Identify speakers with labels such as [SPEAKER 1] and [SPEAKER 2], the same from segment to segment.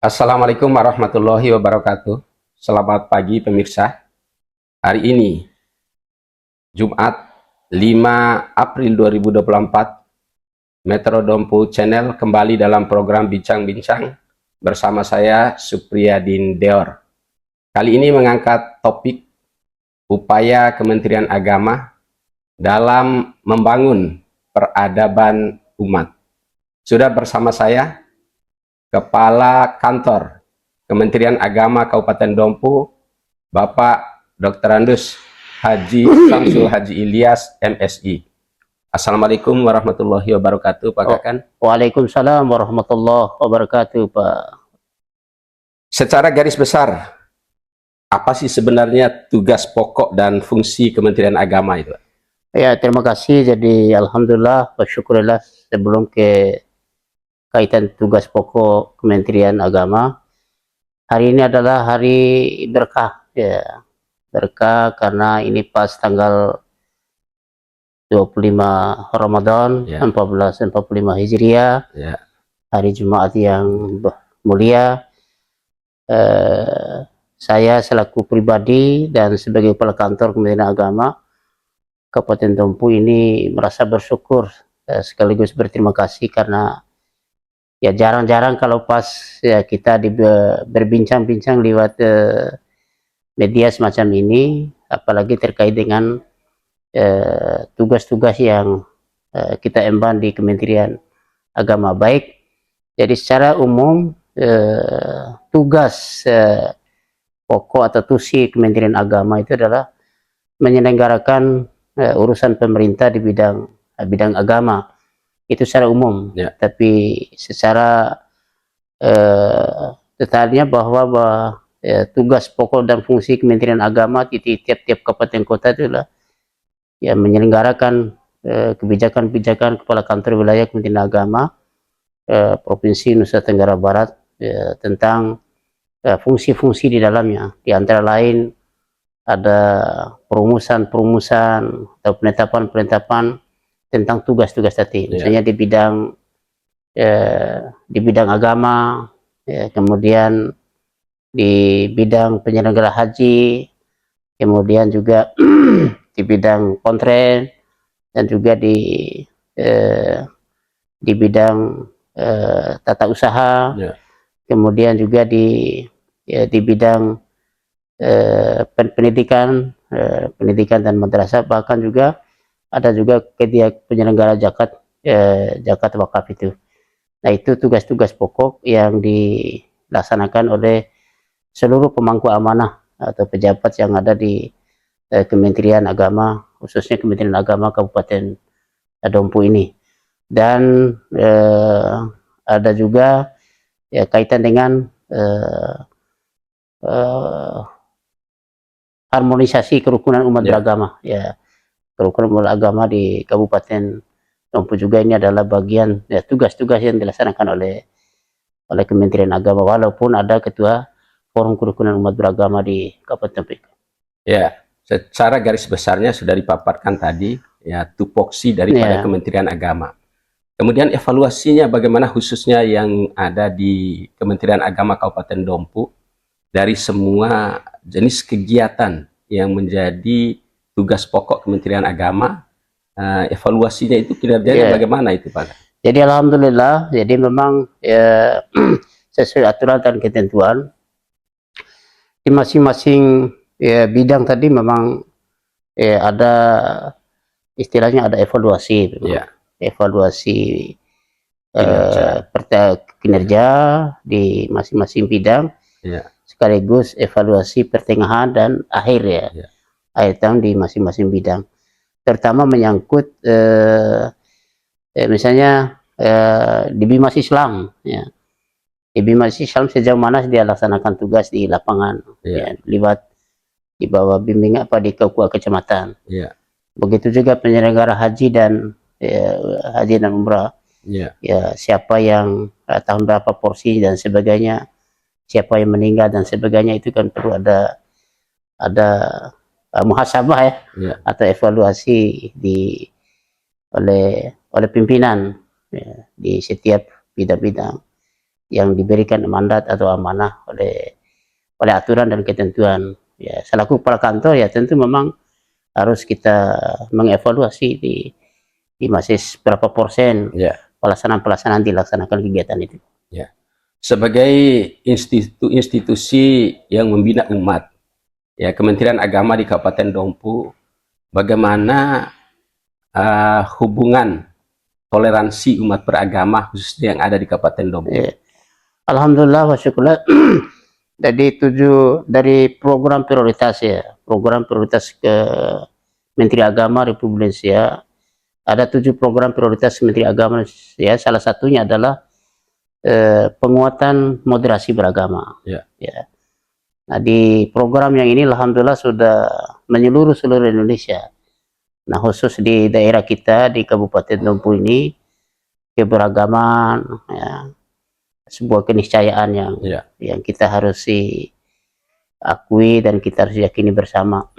[SPEAKER 1] Assalamualaikum warahmatullahi wabarakatuh. Selamat pagi pemirsa. Hari ini Jumat 5 April 2024, Metro Dompu Channel kembali dalam program Bincang-Bincang bersama saya Supriyadin Deor. Kali ini mengangkat topik upaya Kementerian Agama dalam membangun peradaban umat. Sudah bersama saya Kepala Kantor Kementerian Agama Kabupaten Dompu, Bapak Dr. Andus Haji Samsul Haji Ilyas, MSI. Assalamualaikum warahmatullahi wabarakatuh, Pak Kakan.
[SPEAKER 2] Waalaikumsalam warahmatullahi wabarakatuh, Pak.
[SPEAKER 1] Secara garis besar, apa sih sebenarnya tugas pokok dan fungsi Kementerian Agama itu?
[SPEAKER 2] Ya, terima kasih. Jadi, alhamdulillah, bersyukurillah sebelum ke kaitan tugas pokok Kementerian Agama. Hari ini adalah hari berkah, ya. Berkah karena ini pas tanggal 25 Ramadan,
[SPEAKER 1] Ya.
[SPEAKER 2] 1445 Hijriah,
[SPEAKER 1] Ya.
[SPEAKER 2] hari Jumat yang mulia. Saya selaku pribadi dan sebagai kepala kantor Kementerian Agama Kabupaten Dompu ini merasa bersyukur sekaligus berterima kasih karena ya jarang-jarang kalau pas ya kita berbincang-bincang lewat media semacam ini, apalagi terkait dengan tugas-tugas yang kita emban di Kementerian Agama. Baik, jadi secara umum tugas pokok atau tusi Kementerian Agama itu adalah menyelenggarakan urusan pemerintah di bidang agama. Itu secara umum,
[SPEAKER 1] Ya.
[SPEAKER 2] tapi secara detailnya bahwa tugas pokok dan fungsi Kementerian Agama di tiap-tiap kabupaten kota itu adalah ya menyelenggarakan kebijakan-kebijakan kepala kantor wilayah Kementerian Agama Provinsi Nusa Tenggara Barat tentang fungsi-fungsi di dalamnya. Di antara lain ada perumusan atau penetapan tentang tugas-tugas tadi, misalnya di bidang agama, ya, kemudian di bidang penyelenggara haji, kemudian juga di bidang kontren, dan juga di bidang tata usaha,
[SPEAKER 1] Ya.
[SPEAKER 2] kemudian juga di bidang pendidikan dan madrasah, bahkan juga ada juga penyelenggara zakat wakaf itu. Nah, itu tugas-tugas pokok yang dilaksanakan oleh seluruh pemangku amanah atau pejabat yang ada di Kementerian Agama, khususnya Kementerian Agama Kabupaten Dompu ini. Dan ada juga ya kaitan dengan harmonisasi kerukunan umat beragama, ya. Kerukunan umat agama di Kabupaten Dompu juga ini adalah bagian ya, tugas-tugas yang dilaksanakan oleh Kementerian Agama, walaupun ada ketua forum kerukunan umat beragama di Kabupaten Dompu.
[SPEAKER 1] Ya, secara garis besarnya sudah dipaparkan tadi, ya, tupoksi daripada Kementerian Agama. Kemudian evaluasinya bagaimana khususnya yang ada di Kementerian Agama Kabupaten Dompu dari semua jenis kegiatan yang menjadi tugas pokok Kementerian Agama, evaluasinya itu kinerjanya bagaimana itu, Pak?
[SPEAKER 2] Jadi alhamdulillah, jadi memang sesuai aturan dan ketentuan di masing-masing bidang tadi memang ada istilahnya ada evaluasi, evaluasi kinerja di masing-masing bidang, sekaligus evaluasi pertengahan dan akhir, ya. Akhir tahun di masing-masing bidang, terutama menyangkut misalnya di Bimas Islam, ya. Di Bimas Islam sejauh mana dia laksanakan tugas di lapangan, ya, lewat di bawah bimbingan di KUA kecamatan. Begitu juga penyelenggara haji dan umrah, ya, siapa yang tahun berapa porsi dan sebagainya, siapa yang meninggal dan sebagainya, itu kan perlu ada muhasabah, ya, atau evaluasi oleh pimpinan, ya, di setiap bidang-bidang. yang diberikan mandat atau amanah oleh aturan dan ketentuan. Ya, selaku kepala kantor ya tentu memang harus kita mengevaluasi di masih berapa persen
[SPEAKER 1] Ya.
[SPEAKER 2] pelaksanaan dilaksanakan kegiatan itu.
[SPEAKER 1] Ya. Sebagai institusi yang membina umat, ya Kementerian Agama di Kabupaten Dompu, bagaimana hubungan toleransi umat beragama khususnya yang ada di Kabupaten Dompu?
[SPEAKER 2] Ya. Alhamdulillah wa syukurlah. Jadi dari program prioritas ya, program prioritas ke Menteri Agama Republik Indonesia, ada 7 program prioritas Menteri Agama ya. Salah satunya adalah penguatan moderasi beragama.
[SPEAKER 1] Ya.
[SPEAKER 2] Ya. Nah, di program yang ini alhamdulillah sudah menyeluruh seluruh Indonesia. Nah, khusus di daerah kita di Kabupaten Dompu ini, keberagaman ya, sebuah keniscayaan yang kita harus akui dan kita harus yakini bersama.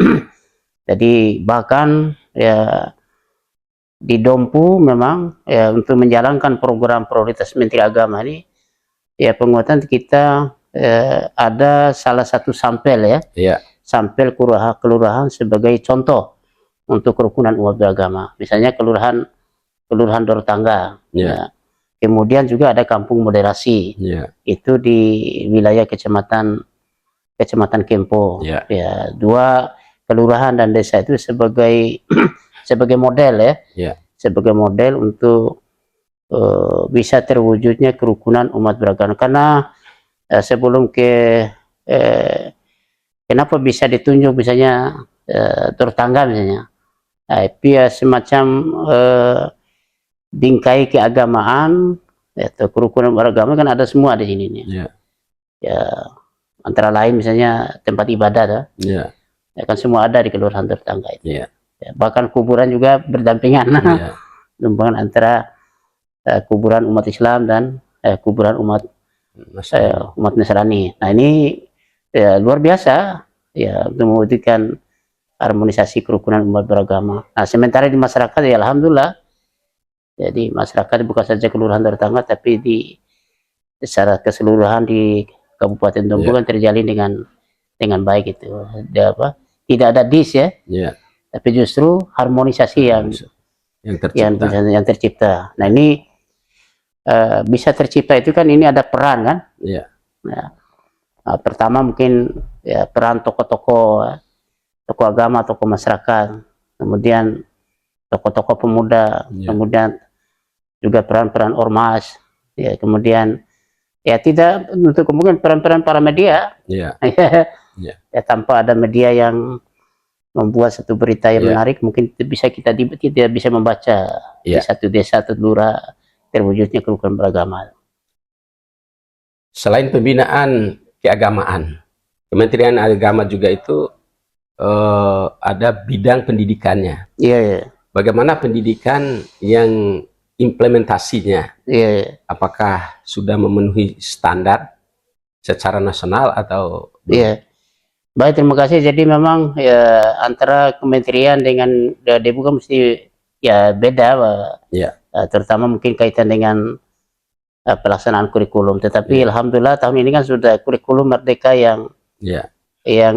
[SPEAKER 2] Jadi bahkan ya di Dompu memang ya untuk menjalankan program prioritas Menteri Agama ini ya penguatan kita ada salah satu sampel ya, sampel kelurahan sebagai contoh untuk kerukunan umat beragama. Misalnya kelurahan Dortangga. Ya. Kemudian juga ada kampung moderasi, itu di wilayah kecamatan Kempo. Ya, 2 kelurahan dan desa itu sebagai sebagai model ya, sebagai model untuk bisa terwujudnya kerukunan umat beragama. Karena sebelum kenapa bisa ditunjuk misalnya Dortangga misalnya, dia semacam bingkai keagamaan atau kerukunan beragama kan ada semua di sini nih. Ya, antara lain misalnya tempat ibadah ya kan semua ada di kelurahan Dortangga itu. Ya, bahkan kuburan juga berdampingan. Berdampingan antara kuburan umat Islam dan kuburan umat Nasrani. Nah, ini ya, luar biasa ya untuk mewujudkan harmonisasi kerukunan umat beragama. Nah, sementara di masyarakat ya alhamdulillah. Jadi masyarakat bukan saja kelurahan Dortangga tapi secara keseluruhan di Kabupaten Dompu kan terjalin dengan baik itu. Tidak ada tapi justru harmonisasi yang tercipta. Nah, ini bisa tercipta itu kan ini ada peran kan? Nah, pertama mungkin ya peran tokoh agama, tokoh masyarakat, kemudian tokoh-tokoh pemuda, kemudian juga peran-peran ormas, ya kemudian ya tidak untuk kemungkinan peran-peran para media, ya tanpa ada media yang membuat satu berita yang menarik mungkin kita tidak bisa membaca di satu desa atau lurah terwujudnya kerukunan beragama.
[SPEAKER 1] Selain pembinaan keagamaan, Kementerian Agama juga itu ada bidang pendidikannya. Bagaimana pendidikan yang implementasinya? Apakah sudah memenuhi standar secara nasional atau?
[SPEAKER 2] Baik, terima kasih. Jadi memang ya antara kementerian dengan Debu kan mesti ya beda, terutama mungkin kaitan dengan pelaksanaan kurikulum. Tetapi alhamdulillah tahun ini kan sudah kurikulum merdeka yang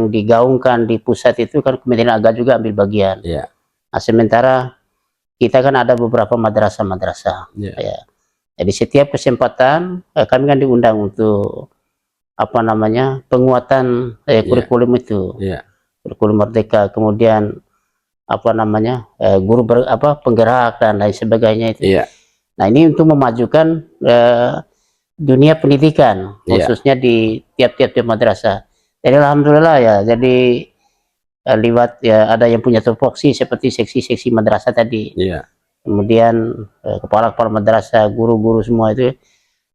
[SPEAKER 2] digaungkan di pusat itu kan Kementerian Agama juga ambil bagian. Nah, sementara kita kan ada beberapa madrasah-madrasah. Jadi setiap kesempatan kami kan diundang untuk penguatan kurikulum itu, kurikulum merdeka, kemudian guru penggerak dan lain sebagainya itu. Nah, ini untuk memajukan dunia pendidikan khususnya di tiap-tiap madrasah. Jadi alhamdulillah ya, jadi lewat ya ada yang punya tupoksi seperti seksi-seksi madrasah tadi. Kemudian kepala-kepala madrasah, guru-guru semua itu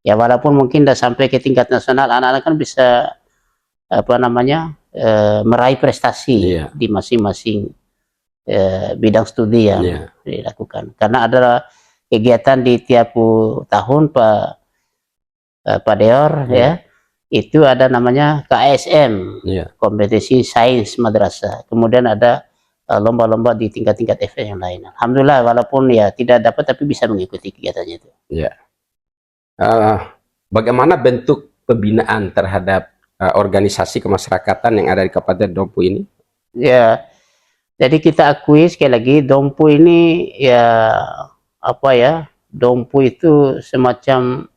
[SPEAKER 2] ya walaupun mungkin tidak sampai ke tingkat nasional, anak-anak kan bisa meraih prestasi di masing-masing bidang studi yang dilakukan. Karena ada kegiatan di tiap tahun Pak Deor itu ada namanya KSM, kompetisi sains madrasah. Kemudian ada lomba-lomba di tingkat-tingkat event yang lain. Alhamdulillah walaupun ya tidak dapat tapi bisa mengikuti kegiatannya itu.
[SPEAKER 1] Bagaimana bentuk pembinaan terhadap organisasi kemasyarakatan yang ada di Kabupaten Dompu ini?
[SPEAKER 2] Ya, jadi kita akui sekali lagi Dompu ini ya apa ya? Dompu itu semacam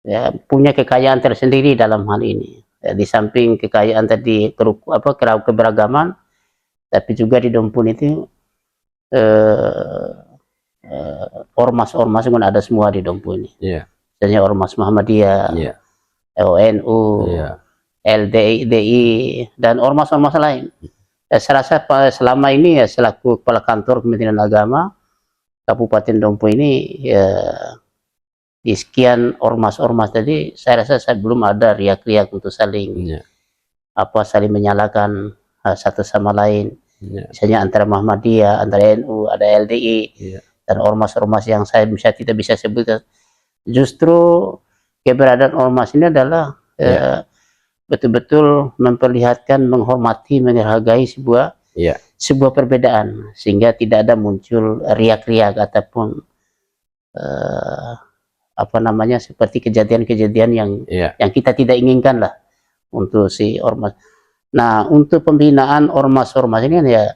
[SPEAKER 2] ya punya kekayaan tersendiri dalam hal ini. Ya, di samping kekayaan tadi keberagaman, tapi juga di Dompu itu ormas-ormas pun ada semua di Dompu ini.
[SPEAKER 1] Yeah.
[SPEAKER 2] Misalnya Ormas Muhammadiyah,
[SPEAKER 1] Yeah.
[SPEAKER 2] ONU,
[SPEAKER 1] Yeah.
[SPEAKER 2] LDI, dan ormas-ormas lain. Saya rasa selama ini ya selaku kepala kantor Kementerian Agama Kabupaten Dompu ini ya, di sekian ormas-ormas tadi saya rasa saya belum ada riak-riak untuk saling saling menyalahkan satu sama lain. Misalnya antara Muhammadiyah, antara NU, ada LDI, dan ormas-ormas yang saya tidak bisa sebutkan. Justru keberadaan ormas ini adalah betul-betul memperlihatkan, menghormati, menghargai sebuah perbedaan, sehingga tidak ada muncul riak-riak ataupun seperti kejadian-kejadian yang kita tidak inginkan lah untuk si ormas. Nah, untuk pembinaan ormas-ormas ini ya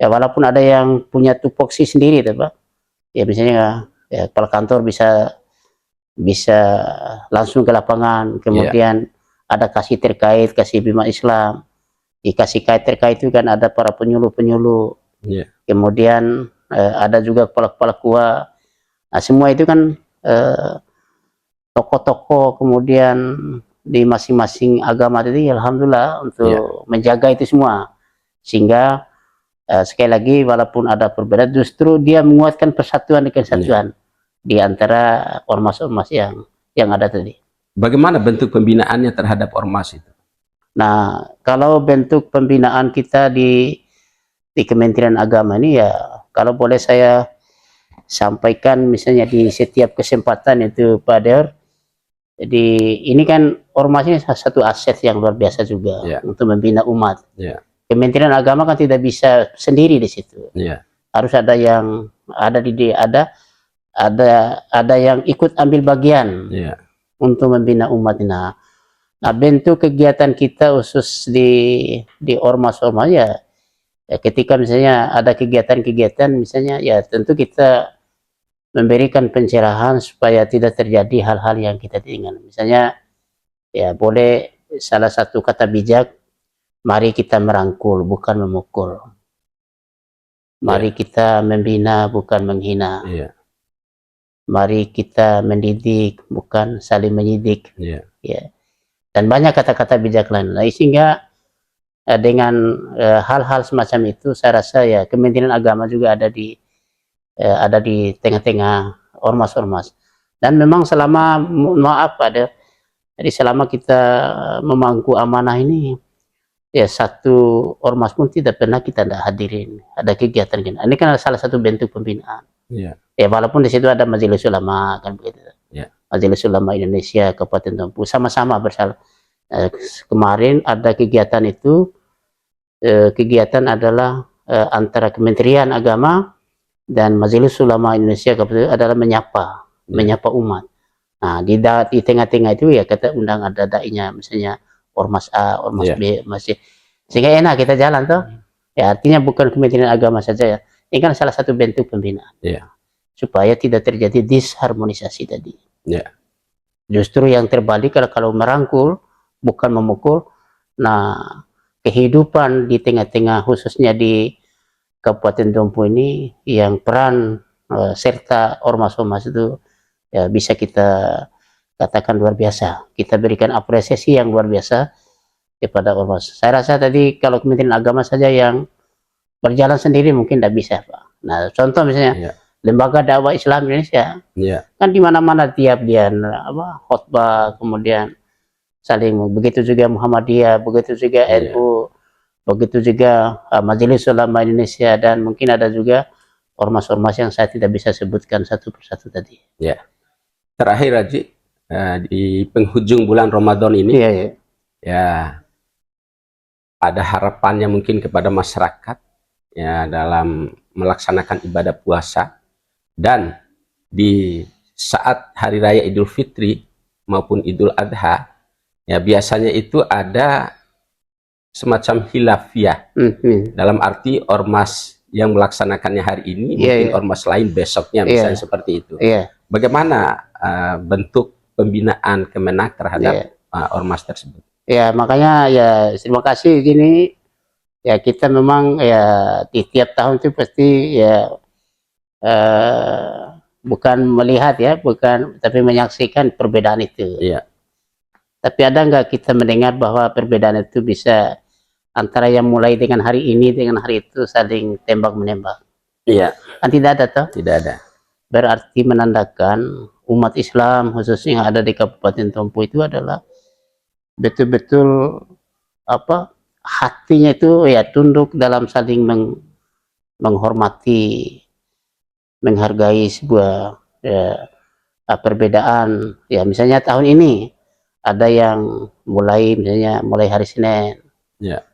[SPEAKER 2] walaupun ada yang punya tupoksi sendiri, Pak. Ya misalnya ya kepala kantor bisa langsung ke lapangan, kemudian ada kasih bima Islam, dikasih terkait itu kan ada para penyuluh-penyuluh, kemudian ada juga kepala-kepala KUA. Nah, semua itu kan tokoh-tokoh kemudian di masing-masing agama tadi, alhamdulillah untuk menjaga itu semua, sehingga sekali lagi walaupun ada perbedaan, justru dia menguatkan persatuan dan kesatuan di antara ormas-ormas yang ada tadi.
[SPEAKER 1] Bagaimana bentuk pembinaannya terhadap ormas itu?
[SPEAKER 2] Nah, kalau bentuk pembinaan kita di Kementerian Agama ini ya, kalau boleh saya sampaikan misalnya di setiap kesempatan itu Pak Deor. Jadi ini kan ormas ini satu aset yang luar biasa juga untuk membina umat. Kementerian Agama kan tidak bisa sendiri di situ. Harus ada yang ada yang ikut ambil bagian untuk membina umat. Nah, bentuk kegiatan kita khusus di ormas-ormas ya, ketika misalnya ada kegiatan-kegiatan misalnya ya tentu kita memberikan pencerahan supaya tidak terjadi hal-hal yang kita inginkan. Misalnya ya boleh salah satu kata bijak, mari kita merangkul bukan memukul, mari kita membina bukan menghina, mari kita mendidik bukan saling menyidik, dan banyak kata-kata bijak lain. Sehingga dengan hal-hal semacam itu saya rasa ya Kementerian Agama juga ada di tengah-tengah ormas-ormas. Dan memang selama jadi selama kita memangku amanah ini ya satu ormas pun tidak pernah kita hadirin ada kegiatan gini. Ini kan salah satu bentuk pembinaan. Ya walaupun di situ ada Majelis Ulama kan begitu. Majelis Ulama Indonesia Kabupaten Dompu sama-sama bersalah. Kemarin ada kegiatan itu, kegiatan adalah antara Kementerian Agama dan Majelis Ulama Indonesia adalah menyapa umat. Nah, di tengah-tengah itu ya kita undang ada dai-nya, misalnya ormas A, ormas B, masih sehingga enak kita jalan tuh. Ya artinya bukan Kementerian Agama saja ya. Ini kan salah satu bentuk pembinaan. Supaya tidak terjadi disharmonisasi tadi. Justru yang terbalik kalau merangkul bukan memukul. Nah, kehidupan di tengah-tengah khususnya di Kabupaten Dompu ini yang peran serta ormas-ormas itu ya bisa kita katakan luar biasa. Kita berikan apresiasi yang luar biasa kepada ormas. Saya rasa tadi kalau Kementerian Agama saja yang berjalan sendiri mungkin tidak bisa, Pak. Nah, contoh misalnya Lembaga Dakwah Islam Indonesia, kan di mana-mana tiap dia khotbah, kemudian saling, begitu juga Muhammadiyah, begitu juga NU, begitu juga Majelis Ulama Indonesia, dan mungkin ada juga ormas-ormas yang saya tidak bisa sebutkan satu persatu tadi.
[SPEAKER 1] Terakhir Haji, di penghujung bulan Ramadan ini, ya ada harapannya mungkin kepada masyarakat ya dalam melaksanakan ibadah puasa, dan di saat Hari Raya Idul Fitri maupun Idul Adha, ya biasanya itu ada semacam hilafiyah, dalam arti ormas yang melaksanakannya hari ini mungkin ormas lain besoknya, misalnya seperti itu. Bagaimana bentuk pembinaan Kemenak terhadap ormas tersebut?
[SPEAKER 2] Ya, makanya ya terima kasih gini. Ya kita memang ya di tiap tahun itu pasti ya bukan melihat ya, bukan, tapi menyaksikan perbedaan itu. Tapi ada nggak kita mendengar bahwa perbedaan itu bisa antara yang mulai dengan hari ini dengan hari itu saling tembak menembak? Kan tidak ada toh?
[SPEAKER 1] Tidak ada.
[SPEAKER 2] Berarti menandakan umat Islam khususnya yang ada di Kabupaten Tompo itu adalah betul-betul apa, hatinya itu ya tunduk dalam saling menghormati, menghargai sebuah ya, perbedaan. Ya misalnya tahun ini ada yang mulai misalnya mulai hari Senin,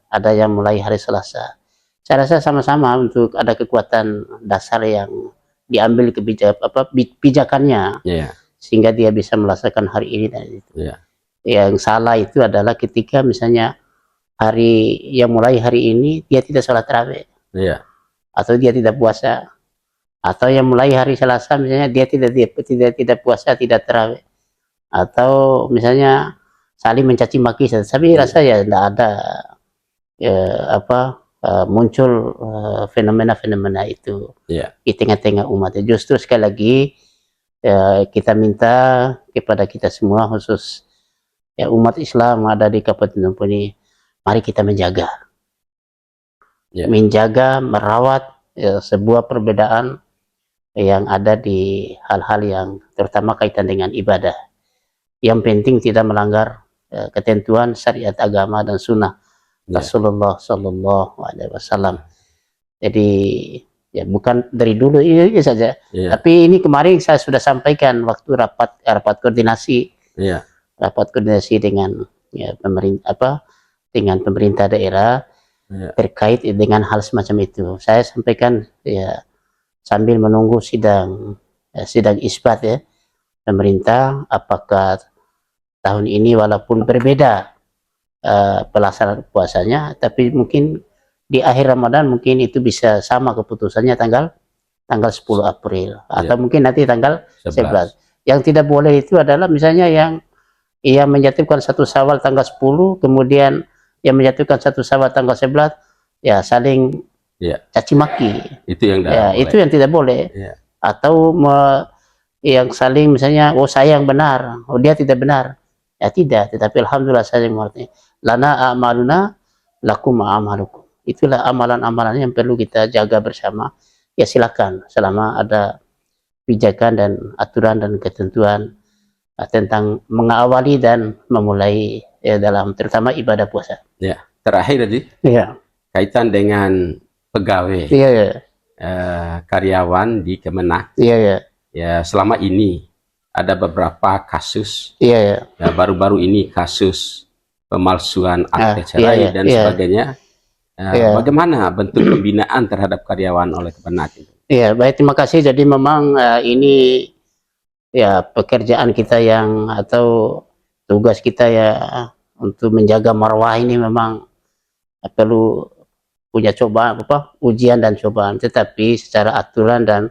[SPEAKER 2] ada yang mulai hari Selasa. Saya rasa sama-sama untuk ada kekuatan dasar yang diambil kebijakannya, sehingga dia bisa melaksanakan hari ini dan itu. Yang salah itu adalah ketika misalnya hari yang mulai hari ini dia tidak sholat tarawih, atau dia tidak puasa, atau yang mulai hari Selasa misalnya dia tidak puasa, tidak tarawih, atau misalnya saling mencaci maki. Tapi rasa ya tidak ada muncul fenomena-fenomena itu di tengah-tengah umat. Justru sekali lagi kita minta kepada kita semua, khusus ya umat Islam ada di Kabupaten Tompo ini, mari kita menjaga, merawat sebuah perbedaan yang ada di hal-hal yang terutama kaitan dengan ibadah. Yang penting tidak melanggar ketentuan syariat agama dan sunnah Rasulullah Sallallahu Alaihi Wasallam. Jadi ya bukan dari dulu ini saja, tapi ini kemarin saya sudah sampaikan waktu rapat koordinasi, rapat koordinasi dengan dengan pemerintah daerah terkait dengan hal semacam itu. Saya sampaikan ya sambil menunggu sidang isbat ya pemerintah, apakah tahun ini walaupun berbeda pelaksanaan puasanya, tapi mungkin di akhir Ramadan mungkin itu bisa sama keputusannya tanggal 10 April atau mungkin nanti tanggal 11. Yang tidak boleh itu adalah misalnya yang menjatuhkan 1 Syawal tanggal 10, kemudian yang menjatuhkan 1 Syawal tanggal 11 ya saling caci maki. Itu yang itu yang tidak boleh. Atau yang saling misalnya, oh saya yang benar, oh dia tidak benar. Ya tidak, tetapi alhamdulillah saya mengerti. Lana a'maluna lakum a'malukum. Itulah amalan-amalan yang perlu kita jaga bersama. Ya silakan, selama ada pijakan dan aturan dan ketentuan tentang mengawali dan memulai dalam terutama ibadah puasa.
[SPEAKER 1] Terakhir tadi, kaitan dengan pegawai, karyawan di Kemenak. Ya selama ini ada beberapa kasus, baru-baru ini kasus pemalsuan akte cerai dan sebagainya. Bagaimana bentuk pembinaan terhadap karyawan oleh Kemenak itu? Baik, terima kasih. Jadi memang ini ya pekerjaan kita atau tugas kita ya untuk menjaga marwah ini memang perlu punya ujian dan cobaan. Tetapi secara aturan dan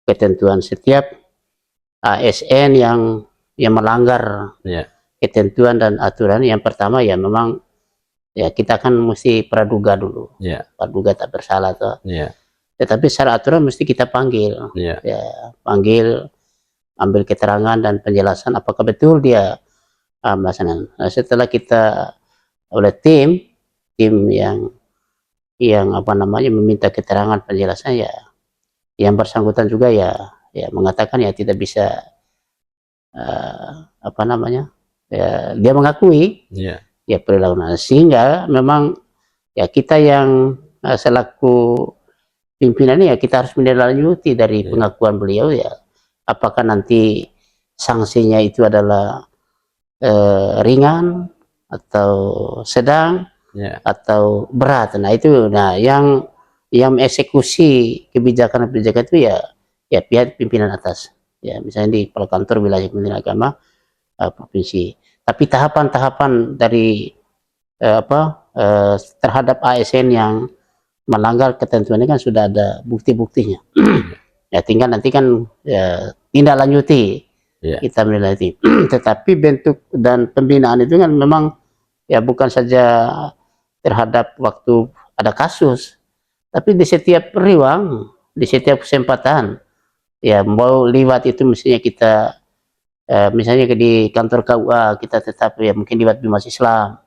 [SPEAKER 1] ketentuan, setiap ASN yang melanggar ketentuan dan aturan, yang pertama ya memang ya kita kan mesti praduga dulu, praduga tak bersalah toh. Tetapi secara aturan mesti kita panggil, panggil, ambil keterangan dan penjelasan apakah betul dia melaksanakan. Nah, setelah kita oleh tim yang meminta keterangan penjelasan, ya yang bersangkutan juga ya mengatakan ya tidak bisa dia mengakui ya perilaku, sehingga memang ya kita yang selaku pimpinan ya kita harus menindaklanjuti dari pengakuan beliau ya, apakah nanti sanksinya itu adalah ringan atau sedang atau berat. Nah itu yang eksekusi kebijakan itu ya pihak pimpinan atas, ya misalnya di kantor wilayah Kementerian Agama
[SPEAKER 2] provinsi. Tapi tahapan-tahapan dari terhadap ASN yang melanggar ketentuan ini kan sudah ada bukti-buktinya. Ya tinggal nanti kan tindak lanjuti, kita menilai. Tetapi bentuk dan pembinaan itu kan memang ya bukan saja terhadap waktu ada kasus, tapi di setiap ruang, di setiap kesempatan. Ya mau liwat itu mestinya kita misalnya di kantor KUA kita tetap ya mungkin liwat Bimas Islam.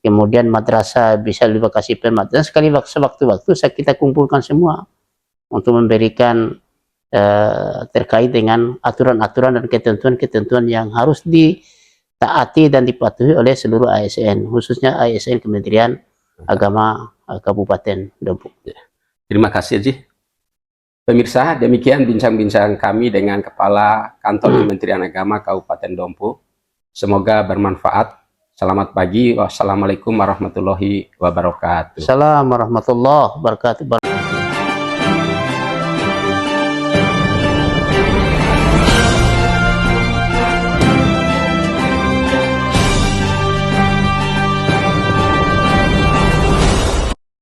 [SPEAKER 2] Kemudian madrasah bisa lokasi permat, dan sekali sewaktu-waktu kita kumpulkan semua untuk memberikan terkait dengan aturan-aturan dan ketentuan-ketentuan yang harus ditaati dan dipatuhi oleh seluruh ASN, khususnya ASN Kementerian Agama Kabupaten Dompu.
[SPEAKER 1] Terima kasih Haji. Pemirsa, demikian bincang-bincang kami dengan Kepala Kantor Kementerian Agama Kabupaten Dompu. Semoga bermanfaat. Selamat pagi. Wassalamualaikum warahmatullahi wabarakatuh.
[SPEAKER 2] Assalamualaikum warahmatullahi wabarakatuh.